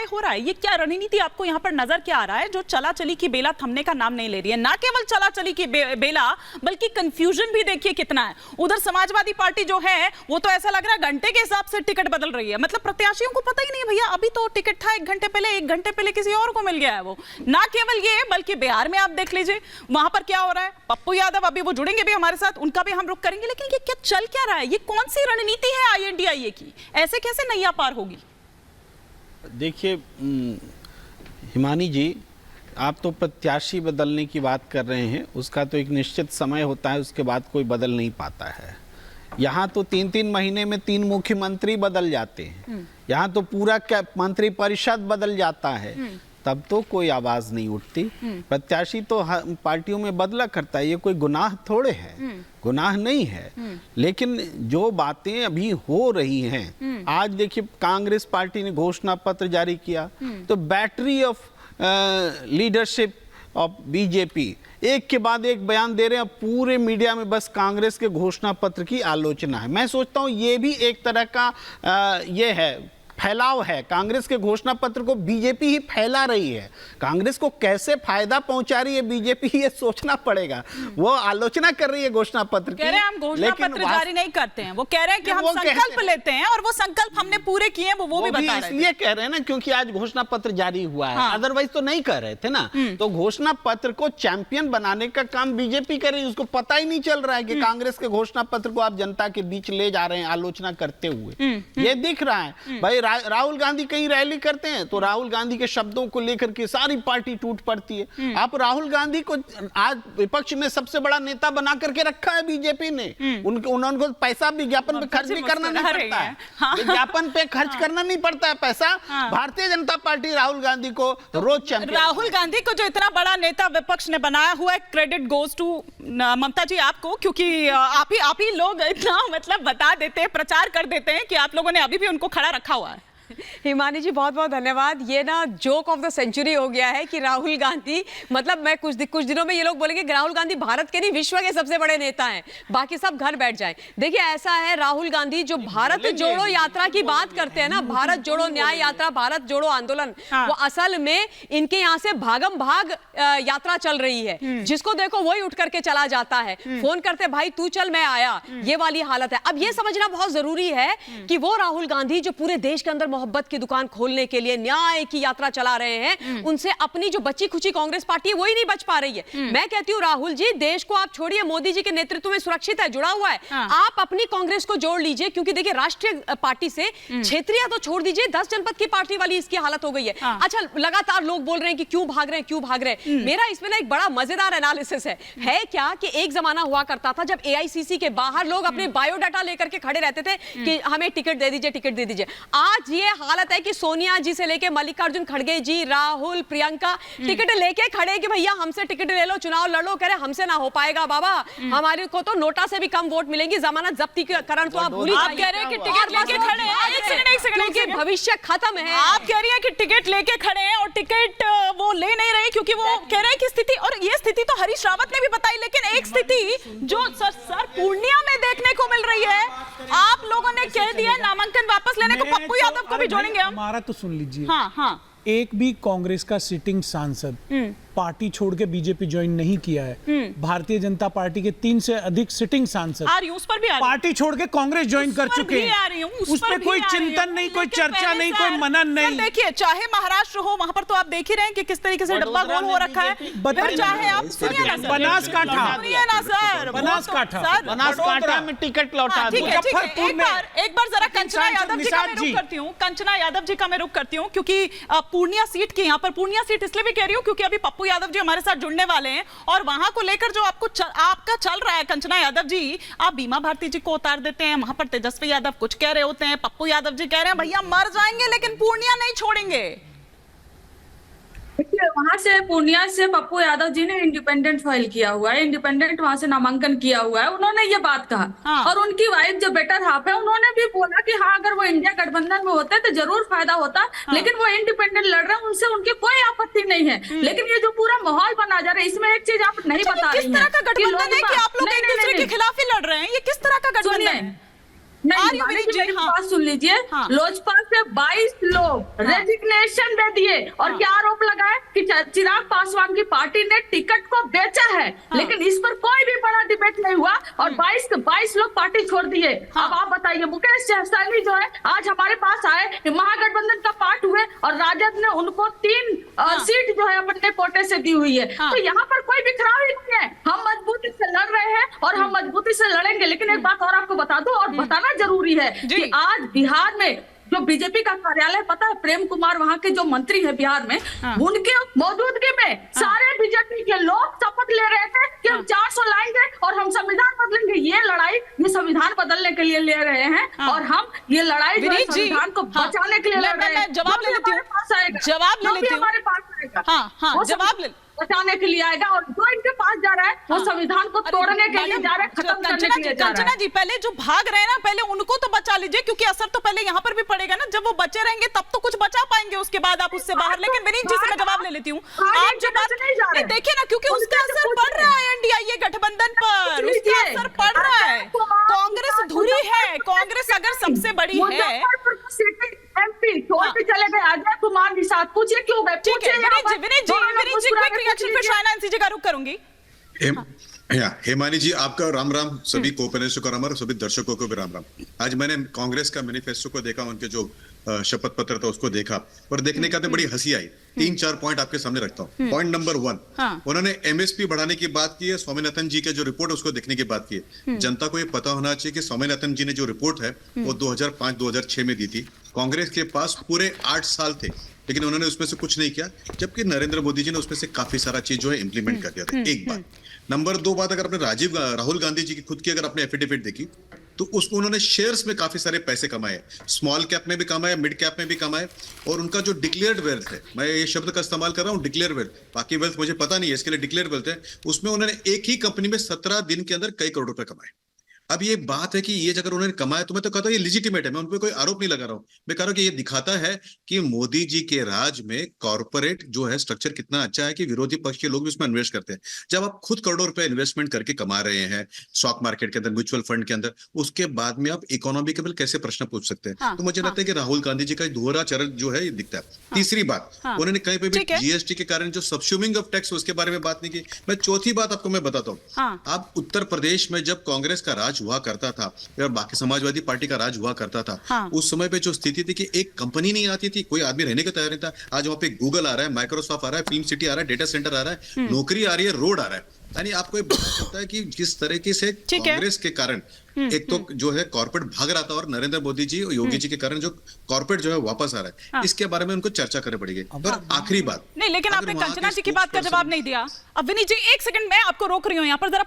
हो रहा है? ये क्या रणनीति आपको यहाँ पर नजर क्या आ रहा है जो चला चली की बेला थमने का नाम नहीं ले रही है? ना केवल चला चली की बेला, बल्कि कंफ्यूजन भी देखिए कितना है। उधर समाजवादी पार्टी जो है वो तो ऐसा लग रहा है घंटे के हिसाब से टिकट बदल रही है। मतलब प्रत्याशियों को पता ही नहीं है भैया, अभी तो टिकट था 1 घंटे पहले, 1 घंटे पहले किसी और को मिल गया है। वो ना केवल ये, बल्कि बिहार में आप देख लीजिए वहां पर क्या हो रहा है। पप्पू यादव अभी वो जुड़ेंगे भी हमारे साथ, उनका भी हम रुख करेंगे। लेकिन ये क्या चल क्या रहा है? ये कौन सी रणनीति है INDIA की? ऐसे कैसे नैया पार होगी? देखिए हिमानी जी, आप तो प्रत्याशी बदलने की बात कर रहे हैं, उसका तो एक निश्चित समय होता है, उसके बाद कोई बदल नहीं पाता है। यहाँ तो 3-3 महीने में 3 मुख्यमंत्री बदल जाते हैं, यहाँ तो पूरा मंत्री परिषद बदल जाता है, तब तो कोई आवाज नहीं उठती। प्रत्याशी तो पार्टियों में बदला करता है, ये कोई गुनाह थोड़े है, गुनाह नहीं है। लेकिन जो बातें अभी हो रही हैं, आज देखिए कांग्रेस पार्टी ने घोषणा पत्र जारी किया, तो battery of leadership of BJP एक के बाद एक बयान दे रहे हैं। पूरे मीडिया में बस कांग्रेस के घोषणा पत्र की आलोचना है। मैं सोचता हूं ये भी एक तरह का ये है, फैलाव है। कांग्रेस के घोषणा पत्र को बीजेपी ही फैला रही है। कांग्रेस को कैसे फायदा पहुंचा रही है बीजेपी, ये सोचना पड़ेगा। वो आलोचना कर रही है घोषणा पत्र की, कह रहे हैं हम घोषणा पत्र जारी नहीं करते हैं। वो कह रहे हैं कि हम संकल्प लेते हैं और वो संकल्प हमने पूरे किए हैं। वो भी बता रहे हैं, इसलिए कह रहे हैं ना क्योंकि आज घोषणा पत्र जारी हुआ है, अदरवाइज तो नहीं कर रहे थे ना। तो घोषणा पत्र को चैंपियन बनाने का काम बीजेपी कर रही है। उसको पता ही नहीं चल रहा है कि कांग्रेस के घोषणा पत्र को आप जनता के बीच ले जा रहे हैं आलोचना करते हुए। ये दिख रहा है भाई। राहुल गांधी कहीं रैली करते हैं तो राहुल गांधी के शब्दों को लेकर के सारी पार्टी टूट पड़ती है। आप राहुल गांधी को आज विपक्ष में सबसे बड़ा नेता बना करके रखा है बीजेपी ने। उनको पैसा विज्ञापन पे खर्च भी करना नहीं पड़ता है, विज्ञापन पे खर्च करना नहीं पड़ता है पैसा। भारतीय जनता पार्टी राहुल गांधी को रोज चैंपियन, राहुल गांधी को जो इतना बड़ा नेता विपक्ष ने बनाया हुआ है, क्रेडिट गोज टू ममता जी आपको, क्योंकि आप ही लोग इतना मतलब बता देते हैं, प्रचार कर देते हैं कि आप लोगों ने अभी भी उनको खड़ा रखा हुआ है। हिमानी जी बहुत बहुत धन्यवाद। ये ना जोक ऑफ द सेंचुरी हो गया है कि राहुल गांधी, मतलब मैं कुछ दिनों में ये लोग बोलेंगे कि राहुल गांधी भारत के नहीं विश्व के सबसे बड़े नेता हैं, बाकी सब घर बैठ जाएं। देखिए ऐसा है, राहुल गांधी जो भारत जोड़ो यात्रा की बात करते हैं ना, भारत जोड़ो न्याय यात्रा, भारत जोड़ो आंदोलन, वो असल में इनके यहाँ से भागम भाग यात्रा चल रही है। जिसको देखो वही उठ करके चला जाता है, फोन करते भाई तू चल मैं आया, ये वाली हालत है। अब ये समझना बहुत जरूरी है कि वो राहुल गांधी जो पूरे देश के अंदर मोहब्बत की दुकान खोलने के लिए न्याय की यात्रा चला रहे हैं, उनसे अपनी जो बची खुची कांग्रेस पार्टी है वही नहीं बच पा रही है। मैं कहती हूँ राहुल जी, देश को आप छोड़िए, मोदी जी के नेतृत्व में सुरक्षित है, जुड़ा हुआ है। आप अपनी कांग्रेस को जोड़ लीजिए, क्योंकि देखिए राष्ट्रीय पार्टी से क्षेत्रीय तो छोड़ दीजिए, 10 जनपद की पार्टी वाली इसकी हालत हो गई है। अच्छा, लगातार लोग बोल रहे हैं कि क्यों भाग रहे हैं, क्यों भाग रहे हैं। मेरा इसमें ना एक बड़ा मजेदार एनालिसिस है क्या कि एक जमाना हुआ करता था जब AICC के बाहर लोग अपने बायोडाटा लेकर के खड़े रहते थे कि हमें टिकट दे दीजिए, टिकट दे दीजिए। आज ये हालत है कि सोनिया जी से लेके मल्लिकार्जुन खड़गे जी, राहुल, प्रियंका टिकट लेके खड़े कि भैया हमसे टिकट ले लो, चुनाव लड़ो। कह रहे हमसे ना हो पाएगा बाबा, हमारे को तो नोटा से भी कम वोट मिलेंगे, जमानत जब्ती करण तो आप भूल आप कह रहे हैं कि टिकट लेके खड़े हैं, एक सेकंड, भविष्य खत्म है। आप कह रही हैं कि टिकट लेके खड़े हैं और टिकट वो ले नहीं रहे क्योंकि वो कह रहे हैं कि स्थिति, और ये स्थिति तो हरीश रावत ने भी बताई, लेकिन एक स्थिति जो सर पूर्णिया में देखने को मिल रही है, आप लोगों ने कह दिया नामांकन वापस लेने को, पप्पू यादव को भी जोड़ेंगे हम। हमारा तो सुन लीजिए, हाँ। एक भी कांग्रेस का सिटिंग सांसद पार्टी छोड़ के बीजेपी ज्वाइन नहीं किया है। भारतीय जनता पार्टी के 3 से अधिक सिटिंग सांसद उस पर भी पार्टी छोड़ के कांग्रेस ज्वाइन कर चुके हैं। उस पर कोई चिंतन नहीं, कोई चर्चा नहीं, कोई मनन नहीं। देखिए चाहे महाराष्ट्र हो, वहां पर तो आप देख ही रहे हैं कि किस तरीके से डब्बा गोल हो रखा है। चाहे आप सुनिए ना, बनासकांठा में टिकट लौटा दो। एक बार जरा कंचना यादव जी का मैं रुख करती हूँ, कंचना यादव जी का मैं रुख करती हूँ, क्योंकि पूर्णिया सीट की, यहाँ पर पूर्णिया सीट इसलिए भी कह रही हूँ क्योंकि अभी पप्पू यादव जी हमारे साथ जुड़ने वाले हैं और वहां को लेकर जो आपका चल रहा है कंचना यादव जी, आप बीमा भारती जी को उतार देते हैं, वहां पर तेजस्वी यादव कुछ कह रहे होते हैं, पप्पू यादव जी कह रहे हैं भैया मर जाएंगे लेकिन पूर्णिया नहीं छोड़ेंगे। देखिए वहां से पूर्णिया से पप्पू यादव जी ने इंडिपेंडेंट फाइल किया हुआ है, इंडिपेंडेंट वहां से नामांकन किया हुआ है। उन्होंने ये बात कहा और उनकी वाइफ जो बेटर हाफ है उन्होंने भी बोला कि हाँ अगर वो इंडिया गठबंधन में होते तो जरूर फायदा होता, लेकिन वो इंडिपेंडेंट लड़ रहे हैं, उनसे उनकी कोई आपत्ति नहीं है। लेकिन ये जो पूरा माहौल बना जा रहा है, इसमें एक चीज आप नहीं बता रही हैं, किस तरह का गठबंधन है कि आप लोग एक दूसरे के खिलाफ ही लड़ रहे हैं? ये किस तरह का गठबंधन है? आ रही हूँ विनीत जी, मेरी हाँ। बात सुन लीजिए। हाँ। लोजपा से 22 लोग रेजिग्नेशन दे दिए और क्या आरोप लगाए कि चिराग पासवान की पार्टी ने टिकट को बेचा है, लेकिन इस पर कोई भी बड़ा डिबेट नहीं हुआ और 22 के 22 लोग पार्टी छोड़ दिए। अब आप बताइए, मुकेश सहसानी जो है आज हमारे पास आए, महागठबंधन का पार्ट हुए और राजद ने उनको 3 सीट जो है अपने कोटे से दी हुई है। तो यहाँ पर कोई बिखराव ही नहीं है। हम मजबूती से लड़ रहे हैं और हम मजबूती से लड़ेंगे। लेकिन एक बात और आपको बता दूं और बताना जरूरी है कि आज बिहार में जो बीजेपी का कार्यालय, पता है प्रेम कुमार वहां के जो मंत्री है बिहार में, उनके मौजूदगी में सारे बीजेपी के लोग शपथ ले रहे थे कि हम 400 लाएंगे और हम संविधान बदलेंगे। ये लड़ाई ये संविधान बदलने के लिए ले रहे हैं और हम ये लड़ाई जो है संविधान को बचाने के लिए लड़ रहे हैं। जवाब ले लेती हूँ, जवाब ले लेती हूँ, हमारे पास आएगा, हाँ, जवाब ले बचाने के लिए आएगा और जो इनके पास जा रहा है वो संविधान को तोड़ने के लिए जा रहा है, खत्म करने के लिए जा रहा है। कंचना जी, पहले जो भाग रहे हैं ना, पहले उनको तो बचा लीजिए, क्योंकि असर तो पहले यहाँ पर भी पड़ेगा ना। जब वो बचे रहेंगे तब तो कुछ बचा पाएंगे, उसके बाद आप उससे बाहर। लेकिन विनीत जी से मैं जवाब ले लेती हूँ। आप जो बात देखिए ना, क्योंकि उसका असर पड़ रहा है एनडीए गठबंधन पर, उसका असर पड़ रहा है। कांग्रेस धुरी है, कांग्रेस अगर सबसे बड़ी है। एमपी छोड़ के चले गए अजय कुमार निषाद, पूछिए क्यों गए? ठीक है विनीत जी क्विक रिएक्शन, फिर शायना एनसी जी का रुख करूंगी। हेमानी जी, आपका राम राम, सभी को-पैनलिस्टों को राम राम, सभी दर्शकों को भी राम राम। आज मैंने कांग्रेस का मैनिफेस्टो को देखा, उनके जो शपथ पत्र था उसको देखा और देखने का तो बड़ी हंसी आई। 3-4 पॉइंट आपके सामने रखता हूँ। पॉइंट नंबर 1, उन्होंने एमएसपी बढ़ाने की बात की है। स्वामीनाथन जी के जो रिपोर्ट उसको देखने की बात की है। जनता को ये पता होना चाहिए कि स्वामीनाथन जी ने जो रिपोर्ट है वो 2005-2006 में दी थी। कांग्रेस के पास पूरे 8 साल थे, लेकिन उन्होंने उसमें से कुछ नहीं किया, जबकि नरेंद्र मोदी जी ने उसमें से काफी सारा चीज जो है इंप्लीमेंट कर दिया था। एक बात। नंबर 2 बात, अगर आपने राहुल गांधी जी की खुद की अगर आपने एफिडेविट देखी तो उसको उन्होंने शेयर्स में काफी सारे पैसे कमाए, स्मॉल कैप में भी कमाए, मिड कैप में भी कमाए। और उनका जो डिक्लेयर्ड वेल्थ है, मैं ये शब्द का इस्तेमाल कर रहा हूँ, डिक्लेयर वेल्थ, बाकी वेल्थ मुझे पता नहीं है, इसके लिए डिक्लेयर वेल्थ है, उसमें उन्होंने एक ही कंपनी में 17 दिन के अंदर कई करोड़ रुपए कमाए। अब ये बात है कि ये अगर उन्होंने कमाया तो मैं तो कहता हूँ ये लेजिटिमेट है, मैं उन पर कोई आरोप नहीं लगा रहा हूँ। मैं कह रहा हूँ कि ये दिखाता है कि मोदी जी के राज में कॉर्पोरेट जो है स्ट्रक्चर कितना अच्छा है कि विरोधी पक्ष के लोग भी उसमें इन्वेस्ट करते हैं। जब आप खुद करोड़ों रुपए इन्वेस्टमेंट करके कमा रहे हैं स्टॉक मार्केट के अंदर, म्यूचुअल फंड के अंदर, उसके बाद में आप इकोनॉमी के बल कैसे प्रश्न पूछ सकते हैं? तो मुझे लगता है कि राहुल गांधी जी का दोहरा चरण जो है ये दिखता है। तीसरी बात, उन्होंने कहीं पे भी जीएसटी के कारण जो सबस्यूमिंग ऑफ टैक्स उसके बारे में बात नहीं की। मैं चौथी बात आपको मैं बताता हूँ। आप उत्तर प्रदेश में जब कांग्रेस का राज हुआ करता था और बाकी समाजवादी पार्टी का राज हुआ करता था, उस समय पे जो स्थिति थी कि एक कंपनी नहीं आती थी, कोई आदमी रहने को तैयार नहीं था। आज वहां पे गूगल आ रहा है, माइक्रोसॉफ्ट आ रहा है, फिल्म सिटी आ रहा है, डेटा सेंटर आ रहा है, नौकरी आ रही है, रोड आ रहा है। यानी आपको ये पता चलता है कि जिस तरीके से कांग्रेस के कारण एक तो जो है कॉर्पोरेट भाग रहा था और नरेंद्र मोदी जी और योगी जी के कारण जो कॉर्पोरेट जो है वापस आ रहा है, इसके बारे में उनको चर्चा करनी पड़ेगी। और आखिरी बात नहीं, लेकिन आपने कंचना जी की बात का जवाब नहीं दिया। अब विनीत जी 1 सेकंड मैं आपको रोक रही हूँ यहाँ पर, जरा